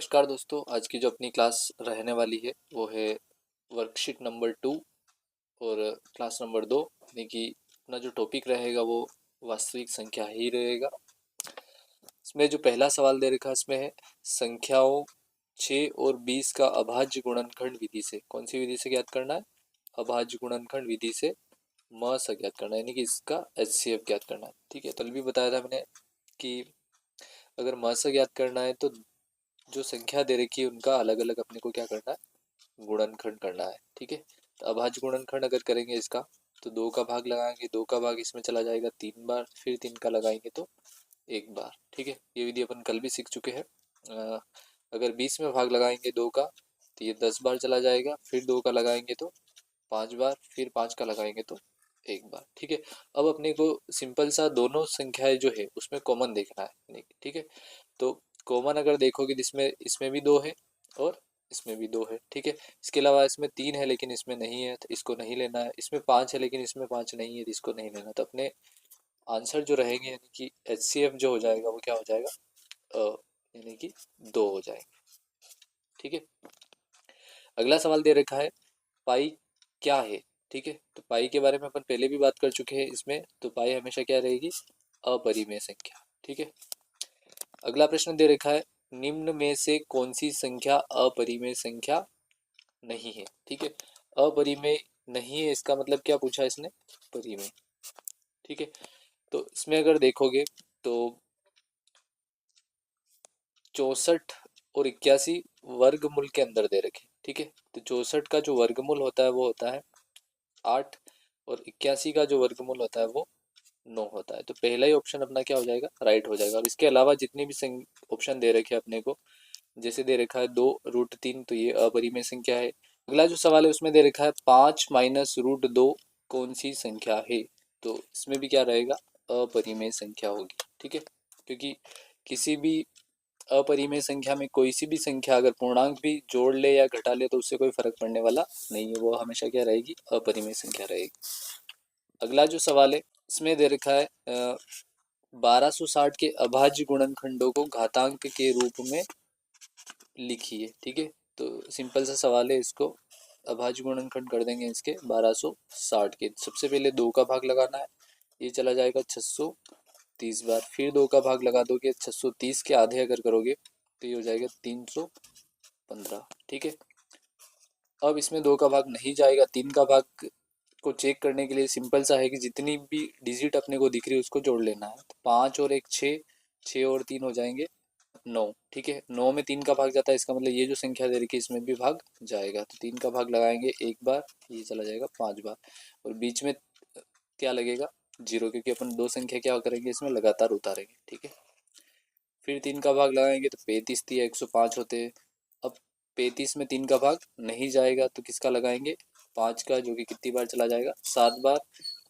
नमस्कार दोस्तों, आज की जो अपनी क्लास रहने वाली है वो है वर्कशीट नंबर 2 और क्लास नंबर 2। यानी कि अपना जो टॉपिक रहेगा वो वास्तविक संख्या ही रहेगा। इसमें जो पहला सवाल दे रखा है इसमें है संख्याओं 6 और 20 का अभाज्य गुणनखंड विधि से। कौन सी विधि से ज्ञात करना है? अभाज्य गुणनखंड विधि से म से ज्ञात करना है, यानी कि इसका HCF ज्ञात करना है। ठीक है, कल भी बताया था मैंने कि अगर म से ज्ञात करना है तो जो संख्या दे रखी है उनका अलग अलग अपने को क्या करना है, गुणनखंड करना है। ठीक है, तो अभाज्य गुणनखंड अगर करेंगे इसका तो 2 का भाग लगाएंगे, 2 का भाग इसमें चला जाएगा 3 बार, फिर 3 का लगाएंगे तो 1 बार। ठीक है, ये विधि अपन कल भी सीख चुके हैं। अगर 20 में भाग लगाएंगे 2 का तो ये 10 बार चला जाएगा, फिर 2 का लगाएंगे तो 5 बार, फिर 5 का लगाएंगे तो 1 बार। ठीक है, अब अपने को सिंपल सा दोनों संख्याएं जो है उसमें कॉमन देखना है। ठीक है, तो कॉमन अगर देखोगे इसमें इसमें भी 2 है और इसमें भी 2 है। ठीक है, इसके अलावा इसमें 3 है लेकिन इसमें नहीं है तो इसको नहीं लेना है। इसमें 5 है लेकिन इसमें 5 नहीं है तो इसको नहीं लेना। तो अपने आंसर जो रहेंगे यानी कि HCF जो हो जाएगा वो क्या हो जाएगा, यानी कि 2 हो जाएंगे। ठीक है, अगला सवाल दे रखा है पाई क्या है। ठीक है, तो पाई के बारे में अपन पहले भी बात कर चुके हैं इसमें। तो पाई हमेशा क्या रहेगी, अपरिमेय संख्या। ठीक है, अगला प्रश्न दे रखा है निम्न में से कौन सी संख्या अपरिमेय संख्या नहीं है। ठीक है, अपरिमेय नहीं है इसका मतलब क्या पूछा इसने, परिमेय। ठीक है, तो इसमें अगर देखोगे तो 64 और 81 वर्गमूल के अंदर दे रखे। ठीक है, तो 64 का जो वर्गमूल होता है वो होता है 8 और 81 का जो वर्गमूल होता है वो 9 होता है। तो पहला ही ऑप्शन अपना क्या हो जाएगा, राइट हो जाएगा। और इसके अलावा जितनी भी ऑप्शन दे रखे अपने को, जैसे दे रखा है 2√3 तो ये अपरिमेय संख्या है। अगला जो सवाल है उसमें दे रखा है 5 माइनस रूट 2 कौन सी संख्या है। तो इसमें भी क्या रहेगा, अपरिमेय संख्या होगी। ठीक है, क्योंकि किसी भी अपरिमेय संख्या में कोई सी भी संख्या अगर पूर्णांक भी जोड़ ले या घटा ले तो उससे कोई फर्क पड़ने वाला नहीं है, वो हमेशा क्या रहेगी, अपरिमेय संख्या रहेगी। अगला जो सवाल है इसमें दे रखा है 1260 के अभाज्य गुणनखंडों को घातांक के रूप में लिखिए। ठीक है, तो सिंपल सा सवाल है, इसको अभाज्य गुणनखंड कर देंगे इसके 1260 के। सबसे पहले 2 का भाग लगाना है, ये चला जाएगा 630 बार, फिर 2 का भाग लगा दोगे 630 के आधे अगर करोगे तो ये हो जाएगा 315। ठीक है, अब इसमें 2 का भाग नहीं जाएगा, 3 का भाग को चेक करने के लिए सिंपल सा है कि जितनी भी डिजिट अपने को दिख रही है उसको जोड़ लेना है। तो 5 और 1 6, 6 और 3 हो जाएंगे 9। ठीक है, 9 में 3 का भाग जाता है, इसका मतलब ये जो संख्या दे रखी है इसमें भी भाग जाएगा। तो 3 का भाग लगाएंगे 1 बार, ये चला जाएगा 5 बार, और बीच में क्या लगेगा, 0, क्योंकि अपन दो संख्या क्या करेंगे इसमें लगातार उतारेंगे। ठीक है, फिर 3 का भाग लगाएंगे तो 35 दिया 105 होते हैं। अब 35 में 3 का भाग नहीं जाएगा तो किसका लगाएंगे, 5 का, जो कि कितनी बार चला जाएगा, 7 बार,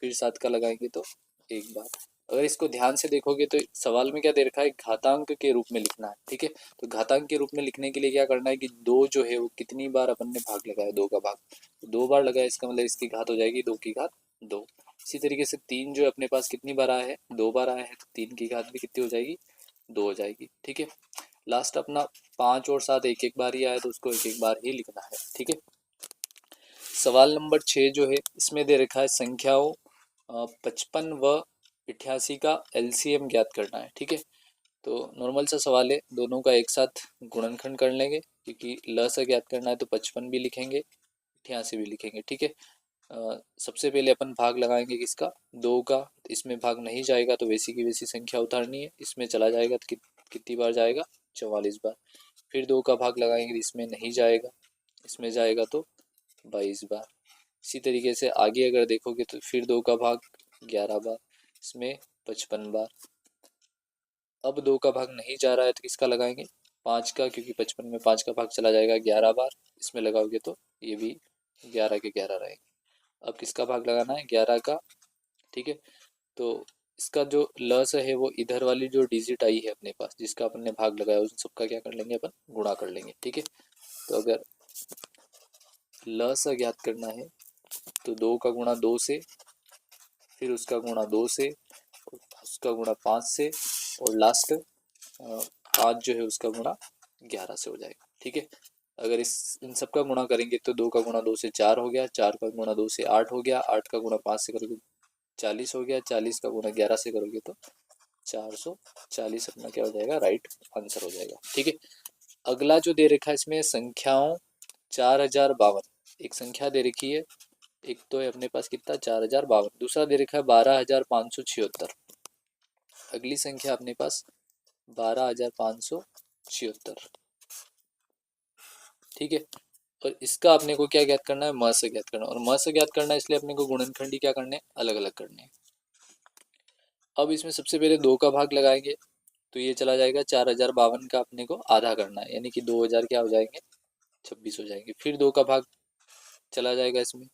फिर 7 का लगाएंगे तो 1 बार। अगर इसको ध्यान से देखोगे तो सवाल में क्या दे रखा है, घातांक के रूप में लिखना है। ठीक है, तो घातांक के रूप में लिखने के लिए क्या करना है कि 2 जो है वो कितनी बार अपन ने भाग लगाया, 2 का भाग 2 बार लगाया, इसका मतलब इसकी घात हो जाएगी 2 की घात 2। इसी तरीके से 3 जो अपने पास कितनी बार आया है, 2 बार आया है, तो 3 की घात भी कितनी हो जाएगी, 2 हो जाएगी। ठीक है, लास्ट अपना 5 और 7 एक एक बार ही आया तो उसको एक एक बार ही लिखना है। ठीक है, सवाल नंबर 6 जो है इसमें दे रखा है संख्याओं 55 व 88 का LCM ज्ञात करना है। ठीक है, तो नॉर्मल सा सवाल है, दोनों का एक साथ गुणनखंड कर लेंगे, क्योंकि ल से ज्ञात करना है तो 55 भी लिखेंगे 88 भी लिखेंगे। ठीक है, सबसे पहले अपन भाग लगाएंगे किसका, 2 का, तो इसमें भाग नहीं जाएगा तो वैसी की वैसी संख्या उतारनी है, इसमें चला जाएगा तो कितनी बार जाएगा, 44 बार। फिर 2 का भाग लगाएंगे, इसमें नहीं जाएगा, इसमें जाएगा तो 22 बार। इसी तरीके से आगे अगर देखोगे तो फिर 2 का भाग 11 बार, इसमें 55 बार। अब 2 का भाग नहीं जा रहा है तो किसका लगाएंगे, 5 का, क्योंकि 55 में 5 का भाग चला जाएगा 11 बार, इसमें लगाओगे तो ये भी 11 के 11 रहेंगे। अब किसका भाग लगाना है, 11 का। ठीक है, तो इसका जो लस है वो इधर वाली जो डिजिट आई है अपने पास जिसका अपन ने भाग लगाया उस सबका क्या कर लेंगे, अपन गुणा कर लेंगे। ठीक है, तो अगर लस ज्ञात करना है तो 2 का गुणा 2 से, फिर उसका गुणा 2 से, उसका गुणा 5 से, और लास्ट 5 जो है उसका गुणा 11 से हो जाएगा। ठीक है, अगर इन सब का गुणा करेंगे तो 2 का गुणा 2 से 4 हो गया, 4 का गुणा 2 से 8 हो गया, 8 का गुणा 5 से करोगे 40 हो गया, 40 का गुणा 11 से करोगे तो 440 अपना क्या हो जाएगा, राइट आंसर हो जाएगा। ठीक है, अगला जो दे रखा है इसमें संख्याओं 4052, एक संख्या दे रखी है, एक तो है अपने पास कितना 4052, दूसरा दे रखा है 12576। अगली संख्या अपने पास 12576। ठीक है, और इसका अपने को क्या ज्ञात करना है, म से ज्ञात करना है, और म से ज्ञात करना है इसलिए अपने को गुणनखंडी क्या करने हैं, अलग अलग करने हैं। अब इसमें सबसे पहले 2 का भाग लगाएंगे तो ये चला जाएगा 4052 का अपने को आधा करना है, यानी कि 2000 क्या हो जाएंगे, 26 हो जाएंगे। फिर 2 का भाग चला जाएगा इसमें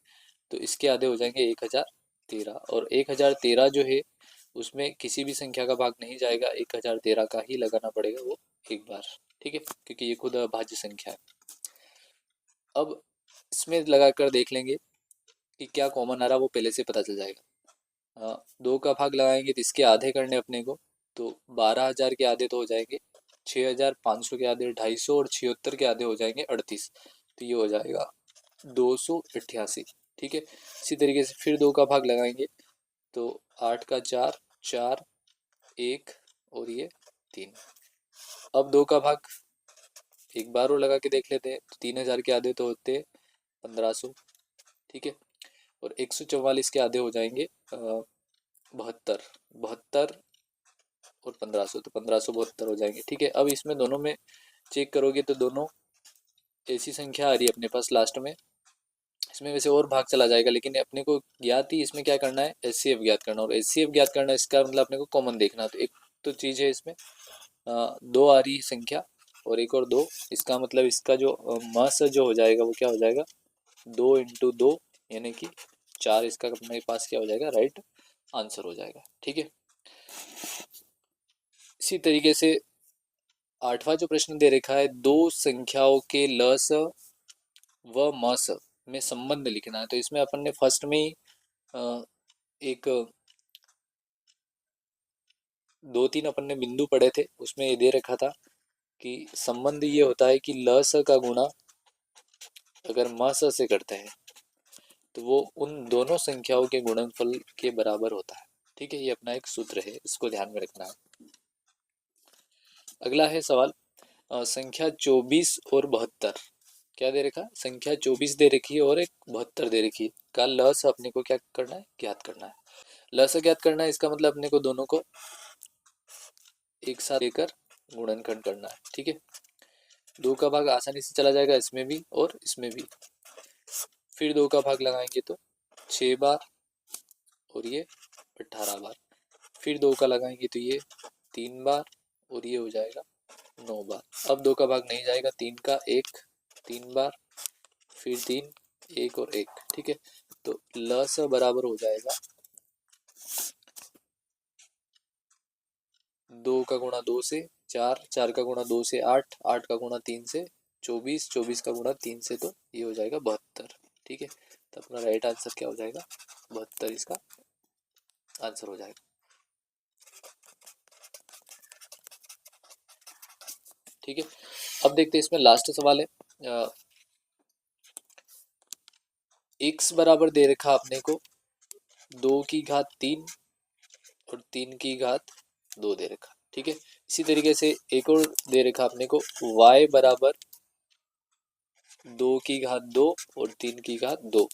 तो इसके आधे हो जाएंगे 1013, और 1013 जो है उसमें किसी भी संख्या का भाग नहीं जाएगा, 1013 का ही लगाना पड़ेगा वो एक बार। ठीक है, क्योंकि ये खुद अभाज्य संख्या है। अब इसमें लगाकर देख लेंगे कि क्या कॉमन आ रहा वो पहले से पता चल जाएगा। 2 का भाग लगाएंगे तो इसके आधे करने अपने को, तो 12,000 के आधे तो हो जाएंगे 6,500 के आधे 250, और 76 के आधे हो जाएंगे 38, तो ये हो जाएगा 288। ठीक है, इसी तरीके से फिर 2 का भाग लगाएंगे तो 8 का 4, 4, 1 और ये 3। अब 2 का भाग एक बार और लगा के देख लेते हैं तो 3,000 के आधे तो होते 1500। ठीक है, और 144 के आधे हो जाएंगे 72, 72 और 1500, तो 1572 हो जाएंगे। ठीक है, अब इसमें दोनों में चेक करोगे तो दोनों ऐसी संख्या आ रही है अपने पास लास्ट में, इसमें वैसे और भाग चला जाएगा लेकिन अपने को ज्ञात ही इसमें क्या करना है, एचसीएफ ज्ञात करना, और एचसीएफ ज्ञात करना इसका मतलब अपने को कॉमन देखना। तो एक तो चीज़ है इसमें 2 आ रही है संख्या और एक और 2, इसका मतलब इसका जो मस जो हो जाएगा वो क्या हो जाएगा, 2 इंटू 2 यानी कि 4, इसका अपने पास क्या हो जाएगा, राइट आंसर हो जाएगा। ठीक है, इसी तरीके से 8वां जो प्रश्न दे रखा है, दो संख्याओं के लस व मस में संबंध लिखना है। तो इसमें अपन ने फर्स्ट में ही एक 2-3 अपन ने बिंदु पढ़े थे, उसमें ये दे रखा था कि संबंध ये होता है कि लस का गुणा अगर मस से करते हैं तो वो उन दोनों संख्याओं के गुणनफल के बराबर होता है। ठीक है, ये अपना एक सूत्र है, इसको ध्यान में रखना है। अगला है सवाल संख्या 24 और 72, क्या दे रखा है, संख्या 24 दे रखी है और एक 72 दे रखी है, का लस अपने को क्या करना है, ज्ञात करना है। लस ज्ञात करना है इसका मतलब अपने को दोनों को एक साथ लेकर गुणनखंड करना है। ठीक है, 2 का भाग आसानी से चला जाएगा इसमें भी और इसमें भी। फिर 2 का भाग लगाएंगे तो 6 बार और ये 18 बार। फिर 2 का लगाएंगे तो ये 3 बार और ये हो जाएगा 9 बार। अब 2 का भाग नहीं जाएगा, 3 का 1 3 बार, फिर 3 1 और 1। ठीक है, तो लस बराबर हो जाएगा 2 का गुणा 2 से 4, 4 का गुणा 2 से 8, 8 का गुणा 3 से 24, 24 का गुणा 3 से तो ये हो जाएगा 72। ठीक है, तो अपना राइट आंसर क्या हो जाएगा, 72 इसका आंसर हो जाएगा। ठीक है, अब देखते हैं इसमें लास्ट सवाल है, x बराबर दे रखा आपने को 2 की घात 3 और 3 की घात 2 दे रखा। ठीक है, इसी तरीके से एक और दे रखा आपने को y बराबर 2 की घात 2 और 3 की घात 2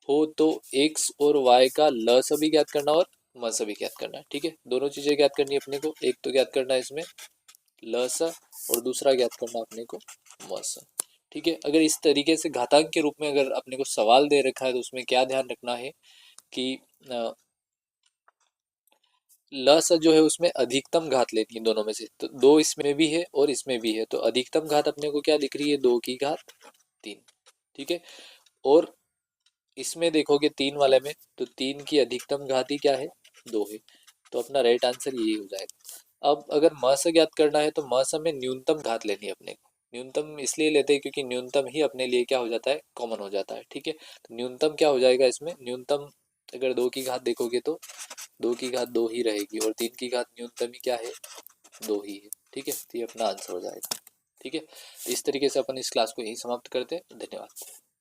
हो तो x और y का लस भी ज्ञात करना और मस भी ज्ञात करना है। ठीक है, दोनों चीजें ज्ञात करनी है अपने को, एक तो ज्ञात करना है इसमें लस और दूसरा ज्ञात करना अपने को मस। ठीक है, अगर इस तरीके से घातांक के रूप में अगर अपने को सवाल दे रखा है तो उसमें क्या ध्यान रखना है कि लस जो है उसमें अधिकतम घात लेनी है दोनों में से, तो 2 इसमें भी है और इसमें भी है, तो अधिकतम घात अपने को क्या दिख रही है, 2 की घात 3। ठीक है, और इसमें देखोगे 3 वाले में तो 3 की अधिकतम घात ही क्या है, 2 है, तो अपना राइट आंसर यही हो जाएगा। अब अगर म से ज्ञात करना है तो म से में न्यूनतम घात लेनी है अपने को, न्यूनतम इसलिए लेते हैं क्योंकि न्यूनतम ही अपने लिए क्या हो जाता है, कॉमन हो जाता है। ठीक है, तो न्यूनतम क्या हो जाएगा इसमें, न्यूनतम अगर 2 की घात देखोगे तो 2 की घात 2 ही रहेगी और 3 की घात न्यूनतम ही क्या है, 2 ही है। ठीक है, तो ये अपना आंसर हो जाएगा। ठीक है। ठीक है। इस तरीके से अपन इस क्लास को यहीं समाप्त करते हैं। धन्यवाद।